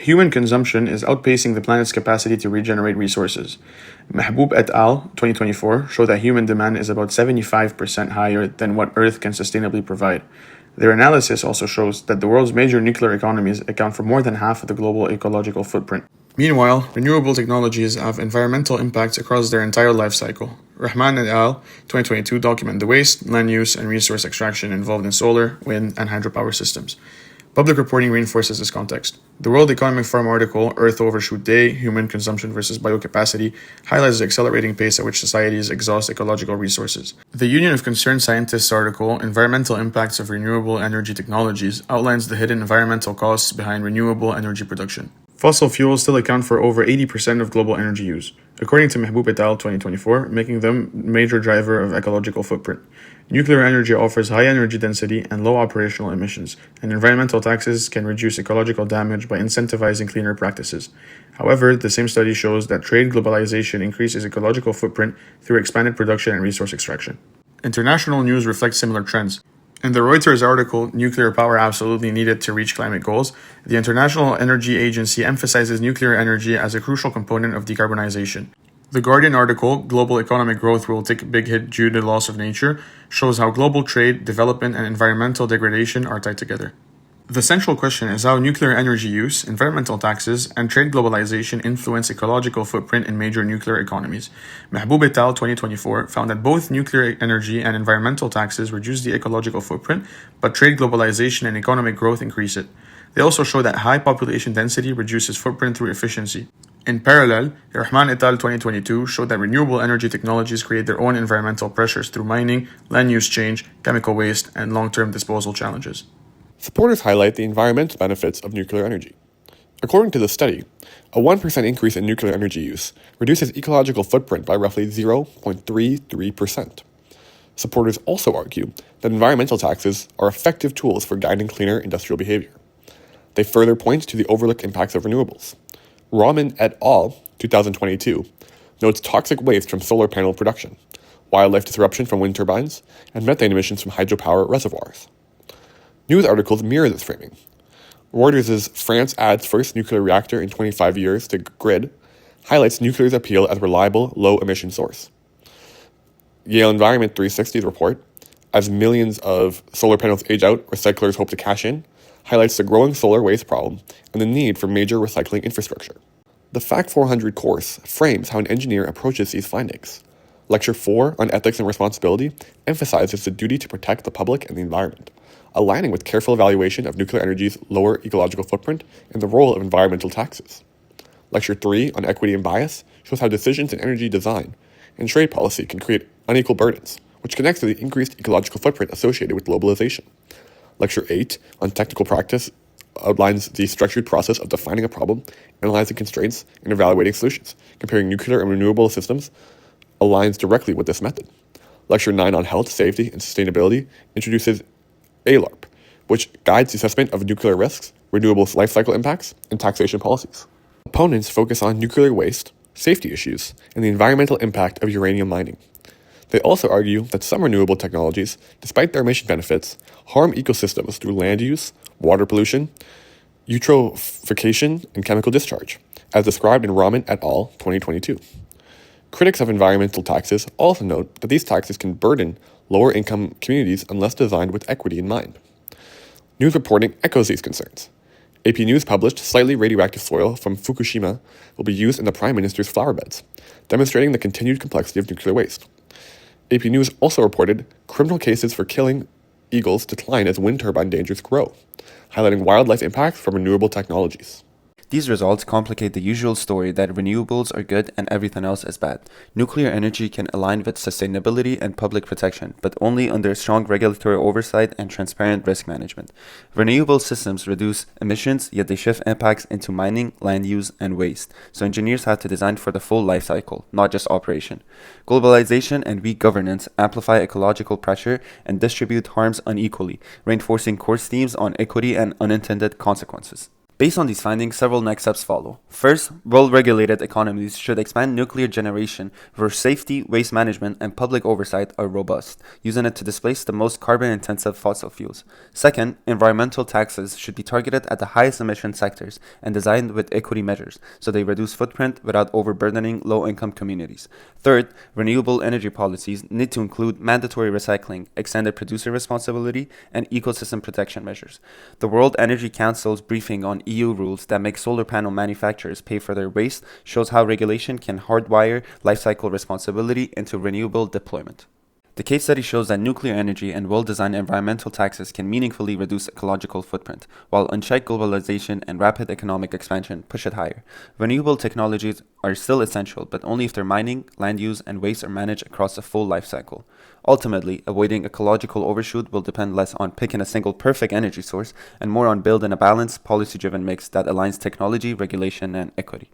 Human consumption is outpacing the planet's capacity to regenerate resources. Mahboub et al. 2024 show that human demand is about 75% higher than what Earth can sustainably provide. Their analysis also shows that the world's major nuclear economies account for more than half of the global ecological footprint. Meanwhile, renewable technologies have environmental impacts across their entire life cycle. Rahman et al. 2022 document the waste, land use, and resource extraction involved in solar, wind, and hydropower systems. Public reporting reinforces this context. The World Economic Forum article, Earth Overshoot Day, Human Consumption versus Biocapacity, highlights the accelerating pace at which societies exhaust ecological resources. The Union of Concerned Scientists article, Environmental Impacts of Renewable Energy Technologies, outlines the hidden environmental costs behind renewable energy production. Fossil fuels still account for over 80% of global energy use, according to Mahboub et al. 2024, making them a major driver of ecological footprint. Nuclear energy offers high energy density and low operational emissions, and environmental taxes can reduce ecological damage by incentivizing cleaner practices. However, the same study shows that trade globalization increases ecological footprint through expanded production and resource extraction. International news reflects similar trends. In the Reuters article, Nuclear Power Absolutely Needed to Reach Climate Goals, the International Energy Agency emphasizes nuclear energy as a crucial component of decarbonization. The Guardian article, Global Economic Growth Will Take a Big Hit Due to Loss of Nature, shows how global trade, development, and environmental degradation are tied together. The central question is how nuclear energy use, environmental taxes, and trade globalization influence ecological footprint in major nuclear economies. Mahboub et al. 2024 found that both nuclear energy and environmental taxes reduce the ecological footprint, but trade globalization and economic growth increase it. They also show that high population density reduces footprint through efficiency. In parallel, Rahman et al. 2022 showed that renewable energy technologies create their own environmental pressures through mining, land use change, chemical waste, and long-term disposal challenges. Supporters highlight the environmental benefits of nuclear energy. According to the study, a 1% increase in nuclear energy use reduces ecological footprint by roughly 0.33%. Supporters also argue that environmental taxes are effective tools for guiding cleaner industrial behavior. They further point to the overlooked impacts of renewables. Rahman et al. 2022 notes toxic waste from solar panel production, wildlife disruption from wind turbines, and methane emissions from hydropower reservoirs. News articles mirror this framing. Reuters' France adds first nuclear reactor in 25 years to grid highlights nuclear's appeal as a reliable, low-emission source. Yale Environment 360's report, As Millions of Solar Panels Age Out, Recyclers Hope to Cash In, highlights the growing solar waste problem and the need for major recycling infrastructure. The Facc 400 course frames how an engineer approaches these findings. Lecture 4 on Ethics and Responsibility emphasizes the duty to protect the public and the environment, aligning with careful evaluation of nuclear energy's lower ecological footprint and the role of environmental taxes. Lecture 3 on Equity and Bias shows how decisions in energy design and trade policy can create unequal burdens, which connects to the increased ecological footprint associated with globalization. Lecture 8 on Technical Practice outlines the structured process of defining a problem, analyzing constraints, and evaluating solutions. Comparing nuclear and renewable systems aligns directly with this method. Lecture 9 on Health, Safety, and Sustainability introduces ALARP, which guides the assessment of nuclear risks, renewables life cycle impacts, and taxation policies. Opponents focus on nuclear waste, safety issues, and the environmental impact of uranium mining. They also argue that some renewable technologies, despite their emission benefits, harm ecosystems through land use, water pollution, eutrophication, and chemical discharge, as described in Rahman et al. 2022. Critics of environmental taxes also note that these taxes can burden lower-income communities unless designed with equity in mind. News reporting echoes these concerns. AP News published slightly radioactive soil from Fukushima will be used in the Prime Minister's flower beds, demonstrating the continued complexity of nuclear waste. AP News also reported criminal cases for killing eagles decline as wind turbine dangers grow, highlighting wildlife impacts from renewable technologies. These results complicate the usual story that renewables are good and everything else is bad. Nuclear energy can align with sustainability and public protection, but only under strong regulatory oversight and transparent risk management. Renewable systems reduce emissions, yet they shift impacts into mining, land use, and waste. So engineers have to design for the full life cycle, not just operation. Globalization and weak governance amplify ecological pressure and distribute harms unequally, reinforcing course themes on equity and unintended consequences. Based on these findings, several next steps follow. First, well-regulated economies should expand nuclear generation where safety, waste management, and public oversight are robust, using it to displace the most carbon-intensive fossil fuels. Second, environmental taxes should be targeted at the highest emission sectors and designed with equity measures, so they reduce footprint without overburdening low-income communities. Third, renewable energy policies need to include mandatory recycling, extended producer responsibility, and ecosystem protection measures. The World Energy Council's briefing on EU rules that make solar panel manufacturers pay for their waste shows how regulation can hardwire life cycle responsibility into renewable deployment. The case study shows that nuclear energy and well-designed environmental taxes can meaningfully reduce ecological footprint, while unchecked globalization and rapid economic expansion push it higher. Renewable technologies are still essential, but only if their mining, land use, and waste are managed across a full life cycle. Ultimately, avoiding ecological overshoot will depend less on picking a single perfect energy source and more on building a balanced, policy-driven mix that aligns technology, regulation, and equity.